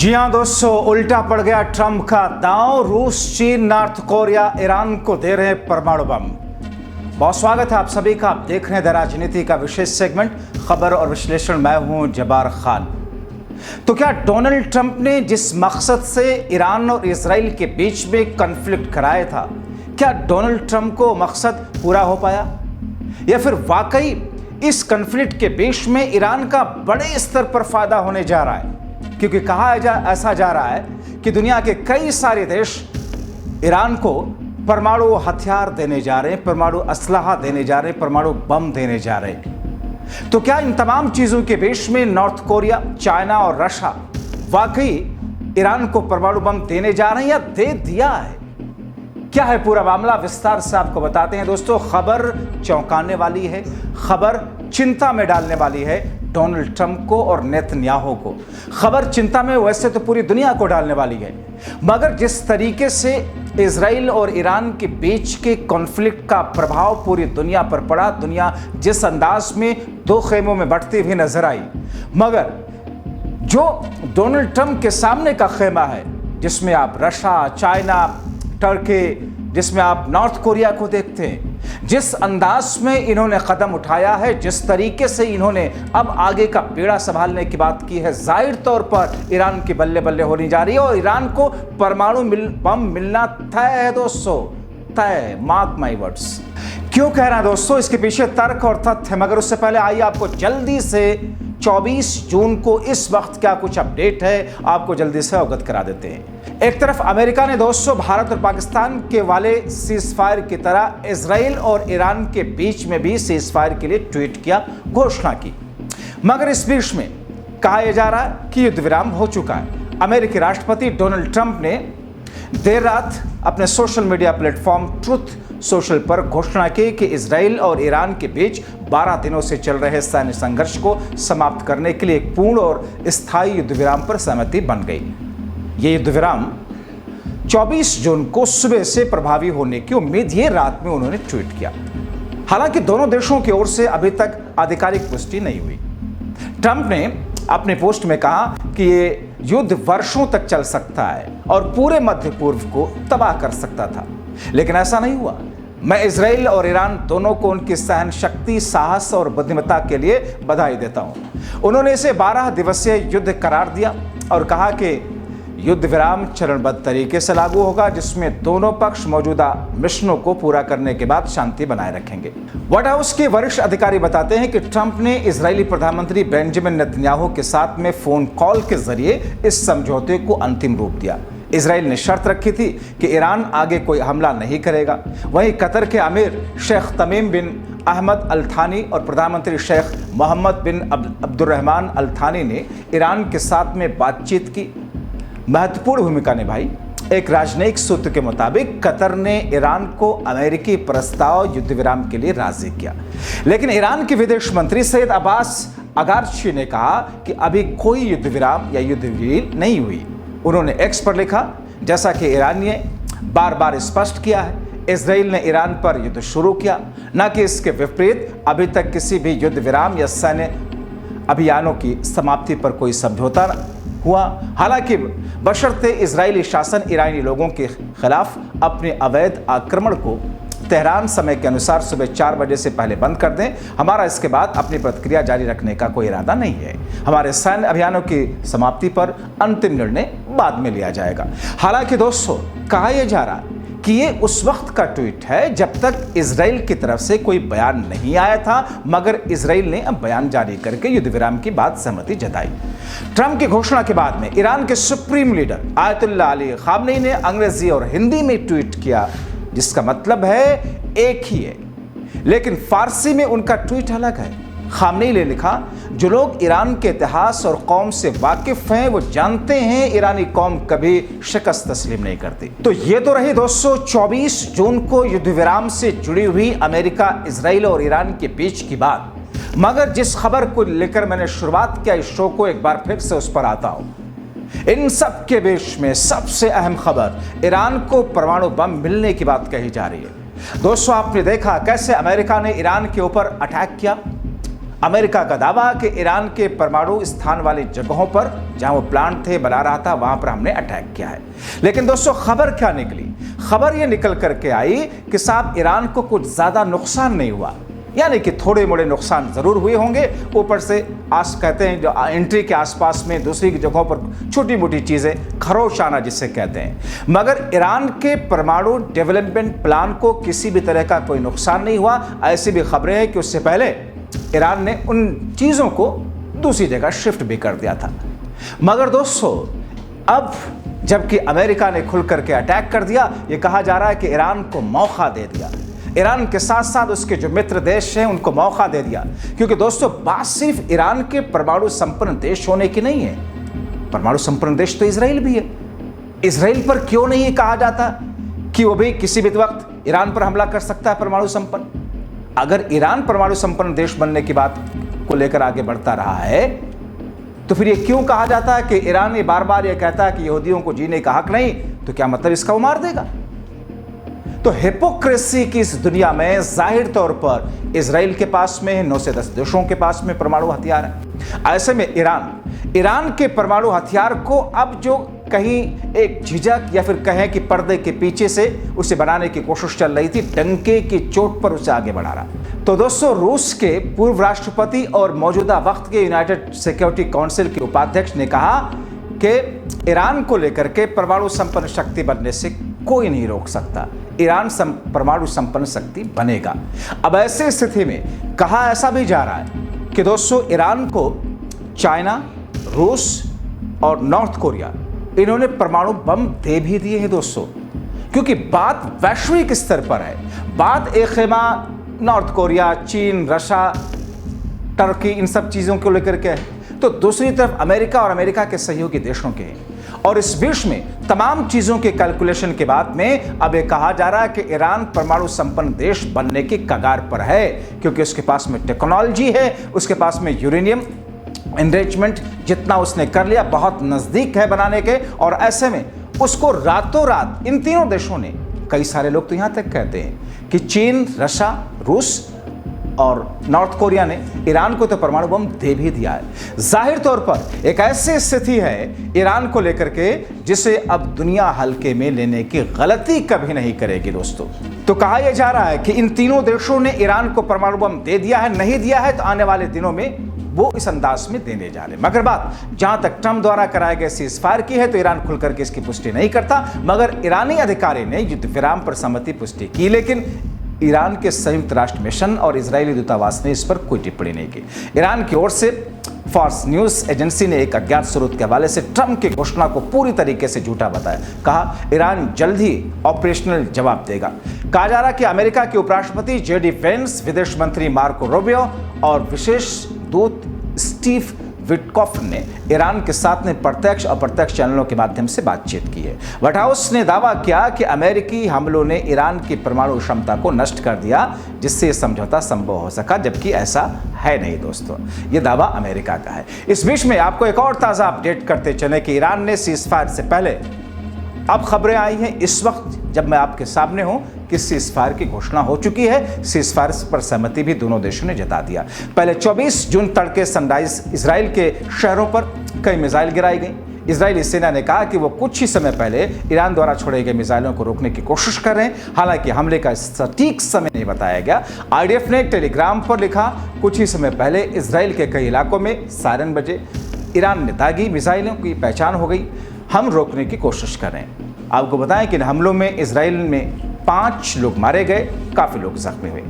जी हाँ दोस्तों, उल्टा पड़ गया ट्रंप का दांव। रूस, चीन, नॉर्थ कोरिया ईरान को दे रहे परमाणु बम। बहुत स्वागत है आप सभी का। आप देख रहे हैं द राजनीति का विशेष सेगमेंट खबर और विश्लेषण। मैं हूं जब्बार खान। तो क्या डोनाल्ड ट्रंप ने जिस मकसद से ईरान और इजराइल के बीच में कॉन्फ्लिक्ट कराया था, क्या डोनाल्ड ट्रंप को मकसद पूरा हो पाया, या फिर वाकई इस कॉन्फ्लिक्ट के बीच में ईरान का बड़े स्तर पर फायदा होने जा रहा है? क्योंकि ऐसा जा रहा है कि दुनिया के कई सारे देश ईरान को परमाणु हथियार देने जा रहे हैं, परमाणु असलहा देने जा रहे हैं, परमाणु बम देने जा रहे हैं। तो क्या इन तमाम चीजों के बीच में नॉर्थ कोरिया, चाइना और रशिया वाकई ईरान को परमाणु बम देने जा रहे हैं या दे दिया है? क्या है पूरा मामला, विस्तार से आपको बताते हैं दोस्तों। खबर चौंकाने वाली है, खबर चिंता में डालने वाली है डोनाल्ड ट्रंप को और नेतन्याहू को। खबर चिंता में वैसे तो पूरी दुनिया को डालने वाली है, मगर जिस तरीके से इजराइल और ईरान के बीच के कॉन्फ्लिक्ट का प्रभाव पूरी दुनिया पर पड़ा, दुनिया जिस अंदाज में दो खेमों में बंटती हुई नजर आई, मगर जो डोनाल्ड ट्रंप के सामने का खेमा है, जिसमें आप रशिया, चाइना, टर्की, जिसमें आप नॉर्थ कोरिया को देखते हैं, जिस अंदाज में इन्होंने कदम उठाया है, जिस तरीके से इन्होंने अब आगे का बेड़ा संभालने की बात की है, जाहिर तौर पर ईरान की बल्ले बल्ले होनी जा रही है और ईरान को परमाणु बम मिलना तय है दोस्तों, तय। Mark my words. क्यों कह रहा है दोस्तों, इसके पीछे तर्क और तथ्य, मगर उससे पहले आइए आपको जल्दी से 24 जून को इस वक्त क्या कुछ अपडेट है आपको जल्दी से अवगत करा देते हैं। एक तरफ अमेरिका ने दोस्तों भारत और पाकिस्तान के वाले सीज फायर की तरह इजराइल और ईरान के बीच में भी सीज फायर के लिए ट्वीट किया, घोषणा की, मगर इस बीच में कहा यह जा रहा है कि युद्ध विराम हो चुका है। अमेरिकी राष्ट्रपति डोनाल्ड ट्रंप ने देर रात अपने social media platform truth social पर घोषणा की कि इजराइल और ईरान के बीच 12 दिनों से चल रहे सैन्य संघर्ष को समाप्त करने के लिए एक पूर्ण और स्थायी युद्ध विराम पर सहमति बन गई। ये युद्ध विराम 24 जून को सुबह से प्रभावी होने की उम्मीद ये रात में उन्होंने ट्वीट किया। हालांकि दोनों देशों की ओर से अभी तक आधिकारिक पुष्टि नहीं हुई। ट्रंप ने अपने पोस्ट में कहा कि ये युद्ध वर्षों तक चल सकता है और पूरे मध्य पूर्व को तबाह कर सकता था, लेकिन ऐसा नहीं हुआ। मैं इजराइल और ईरान दोनों को उनकी सहन शक्ति, साहस और बुद्धिमत्ता के लिए बधाई देता हूं। उन्होंने इसे 12 दिवसीय युद्ध करार दिया और कहा कि युद्ध विराम चरणबद्ध तरीके से लागू होगा, जिसमें दोनों पक्ष मौजूदा मिशनों को पूरा करने के बाद शांति बनाए रखेंगे। व्हाइट हाउस के वरिष्ठ अधिकारी बताते हैं कि ट्रंप ने इजरायली प्रधानमंत्री बेंजामिन नेतन्याहू के साथ में फोन कॉल के जरिए इस समझौते को अंतिम रूप दिया। इजराइल ने शर्त रखी थी कि ईरान आगे कोई हमला नहीं करेगा। वहीं कतर के अमीर शेख तमीम बिन अहमद अल थानी और प्रधानमंत्री शेख मोहम्मद बिन अब्दुर्रहमान अल थानी ने ईरान के साथ में बातचीत की महत्वपूर्ण भूमिका निभाई। एक राजनयिक सूत्र के मुताबिक कतर ने ईरान को अमेरिकी प्रस्ताव युद्ध विराम के लिए राजी किया, लेकिन ईरान के विदेश मंत्री सैयद अब्बास अगारची ने कहा कि अभी कोई युद्ध विराम या युद्ध डील नहीं हुई। उन्होंने एक्स पर लिखा, जैसा कि ईरान ने बार बार स्पष्ट किया है, इजराइल ने ईरान पर युद्ध शुरू किया, न कि इसके विपरीत। अभी तक किसी भी युद्ध विराम या सैन्य अभियानों की समाप्ति पर कोई समझौता हुआ। हालांकि बशर्ते इजरायली शासन ईरानी लोगों के खिलाफ अपने अवैध आक्रमण को तेहरान समय के अनुसार सुबह 4 बजे से पहले बंद कर दें, हमारा इसके बाद अपनी प्रतिक्रिया जारी रखने का कोई इरादा नहीं है। हमारे सैन्य अभियानों की समाप्ति पर अंतिम निर्णय बाद में लिया जाएगा। हालांकि दोस्तों कहा यह जा रहा है कि ये उस वक्त का ट्वीट है जब तक इजराइल की तरफ से कोई बयान नहीं आया था, मगर इजराइल ने अब बयान जारी करके युद्ध विराम की बात सहमति जताई। ट्रंप की घोषणा के बाद में ईरान के supreme leader Ayatollah Ali Khamenei ने अंग्रेजी और हिंदी में ट्वीट किया, जिसका मतलब है एक ही है, लेकिन फारसी में उनका ट्वीट अलग है। खामनेई ने लिखा, जो लोग ईरान के इतिहास और कौम से वाकिफ हैं वो जानते हैं ईरानी कौम कभी शिकस्त तस्लीम नहीं करती। तो ये तो रही दोस्तों 24 जून को युद्ध विराम से जुड़ी हुई अमेरिका, इजराइल और ईरान के बीच की बात, मगर जिस खबर को लेकर मैंने शुरुआत किया इस शो को, एक बार फिर से उस पर आता हूं। इन सब के बीच में सबसे अहम खबर, ईरान को परमाणु बम मिलने की बात कही जा रही है। दोस्तों आपने देखा कैसे अमेरिका ने ईरान के ऊपर अटैक किया। अमेरिका का दावा कि ईरान के परमाणु स्थान वाली जगहों पर जहां वो प्लांट थे बना रहा था, वहां पर हमने अटैक किया है। लेकिन दोस्तों, खबर क्या निकली? खबर ये निकल करके आई कि साहब ईरान को कुछ ज्यादा नुकसान नहीं हुआ, यानी कि थोड़े मोड़े नुकसान जरूर हुए होंगे। ऊपर से कहते हैं जो एंट्री के आसपास में दूसरी जगहों पर छोटी मोटी चीजें, खरोश आना जिससे कहते हैं, मगर ईरान के परमाणु डेवलपमेंट प्लान को किसी भी तरह का कोई नुकसान नहीं हुआ। ऐसी भी खबरें हैं कि उससे पहले ईरान ने उन चीजों को दूसरी जगह शिफ्ट भी कर दिया था। मगर दोस्तों, अब जबकि अमेरिका ने खुल करके अटैक कर दिया, यह कहा जा रहा है कि ईरान को मौका दे दिया, ईरान के साथ साथ उसके जो मित्र देश हैं उनको मौका दे दिया। क्योंकि दोस्तों, बात सिर्फ ईरान के परमाणु संपन्न देश होने की नहीं है, परमाणु संपन्न देश तो इजराइल भी है। इजराइल पर क्यों नहीं कहा जाता कि वो भी किसी भी वक्त ईरान पर हमला कर सकता है परमाणु संपन्न? अगर ईरान परमाणु संपन्न देश बनने की बात को लेकर आगे बढ़ता रहा है, तो फिर ये क्यों कहा जाता है कि ईरान ये बार बार ये कहता है कि यहूदियों को जीने का हक नहीं, तो क्या मतलब इसका वो मार देगा? तो हिपोक्रेसी की इस दुनिया में जाहिर तौर पर इजराइल के पास में 9 से 10 देशों के पास में परमाणु हथियार है। ऐसे में ईरान के परमाणु हथियार को अब जो कहीं एक झिझक या फिर कहें कि पर्दे के पीछे से उसे बनाने की कोशिश चल रही थी, डंके की चोट पर उसे आगे बढ़ा रहा। तो दोस्तों, रूस के पूर्व राष्ट्रपति और मौजूदा वक्त के यूनाइटेड सिक्योरिटी काउंसिल के उपाध्यक्ष ने कहा कि ईरान को लेकर के परमाणु संपन्न शक्ति बनने से कोई नहीं रोक सकता, ईरान परमाणु संपन्न शक्ति बनेगा। अब ऐसी स्थिति में कहा ऐसा भी जा रहा है कि दोस्तों, ईरान को चाइना, रूस और नॉर्थ कोरिया इन्होंने परमाणु बम दे भी दिए हैं दोस्तों। क्योंकि बात वैश्विक स्तर पर है, बात एक खेमा नॉर्थ कोरिया, चीन, रशिया, टर्की, इन सब चीजों को लेकर के है, तो दूसरी तरफ अमेरिका और अमेरिका के सहयोगी देशों के हैं। और इस बीच में तमाम चीजों के कैलकुलेशन के बाद में अब यह कहा जा रहा है कि ईरान परमाणु संपन्न देश बनने की कगार पर है, क्योंकि उसके पास में टेक्नोलॉजी है, उसके पास में यूरेनियम एनरिचमेंट जितना उसने कर लिया बहुत नजदीक है बनाने के। और ऐसे में उसको रातों रात इन तीनों देशों ने, कई सारे लोग तो यहां तक कहते हैं कि चीन, रशिया, रूस और नॉर्थ कोरिया ने ईरान को तो परमाणु बम दे भी दिया है। जाहिर तौर पर एक ऐसी स्थिति है ईरान को लेकर के जिसे अब दुनिया हल्के में लेने की गलती कभी नहीं करेगी दोस्तों। तो कहा यह जा रहा है कि इन तीनों देशों ने ईरान को परमाणु बम दे दिया है, नहीं दिया है तो आने वाले दिनों में वो इस अंदाज में देने जा रहे। मगर बात जहां तक ट्रंप द्वारा कराए गए सीजफायर की है, तो ईरान खुल करके इसकी पुष्टि नहीं करता, मगर ईरानी अधिकारी ने युद्ध विराम पर सहमति पुष्टि की। लेकिन ईरान के संयुक्त राष्ट्र मिशन और इजरायली दूतावास ने इस पर कोई टिप्पणी नहीं की। ईरान की ओर से फॉक्स न्यूज एजेंसी ने एक अज्ञात स्रोत के हवाले से ट्रंप की घोषणा को पूरी तरीके से झूठा बताया। कहा ईरान जल्द ही ऑपरेशनल जवाब देगा। कहा जा रहा है कि अमेरिका के उपराष्ट्रपति जेडी वेंस, विदेश मंत्री मार्को रूबियो और विशेष दूत स्टीव विटकॉफ ने ईरान के साथ में प्रत्यक्ष और अप्रत्यक्ष चैनलों के माध्यम से बातचीत की है। व्हाइट हाउस ने दावा किया कि अमेरिकी हमलों ने ईरान की परमाणु क्षमता को नष्ट कर दिया, जिससे यह समझौता संभव हो सका, जबकि ऐसा है नहीं दोस्तों। यह दावा अमेरिका का है। इस बीच में आपको एक और ताज़ा अपडेट करते चले कि ईरान ने सीजफायर से पहले अब खबरें आई हैं इस वक्त जब मैं आपके सामने हूं कि सीजफायर की घोषणा हो चुकी है। सीजफायर पर सहमति भी दोनों देशों ने जता दिया। पहले 24 जून तड़के सनराइज इजराइल के शहरों पर कई मिसाइल गिराई गई। इजरायली सेना ने कहा कि वो कुछ ही समय पहले ईरान द्वारा छोड़े गए मिसाइलों को रोकने की कोशिश कर रहे हैं। हालांकि हमले का सटीक समय नहीं बताया गया। आईडीएफ ने टेलीग्राम पर लिखा, कुछ ही समय पहले इजराइल के कई इलाकों में सायरन बजे, ईरान ने दागी मिसाइलों की पहचान हो गई, हम रोकने की कोशिश कर रहे हैं। आपको बताएं कि इन हमलों में इजराइल में 5 लोग मारे गए, काफ़ी लोग जख्मी हुए।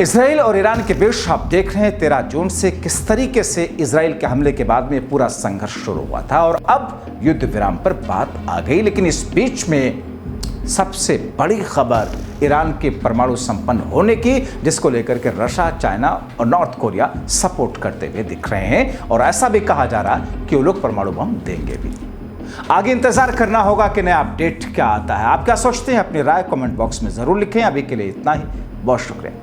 इजराइल और ईरान के बीच आप देख रहे हैं 13 जून से किस तरीके से इजराइल के हमले के बाद में पूरा संघर्ष शुरू हुआ था और अब युद्ध विराम पर बात आ गई। लेकिन इस बीच में सबसे बड़ी खबर ईरान के परमाणु संपन्न होने की, जिसको लेकर के रशिया, चाइना और नॉर्थ कोरिया सपोर्ट करते हुए दिख रहे हैं। और ऐसा भी कहा जा रहा है कि वो लोग परमाणु बम देंगे भी। आगे इंतजार करना होगा कि नया अपडेट क्या आता है। आप क्या सोचते हैं? अपनी राय कमेंट बॉक्स में जरूर लिखें। अभी के लिए इतना ही, बहुत शुक्रिया।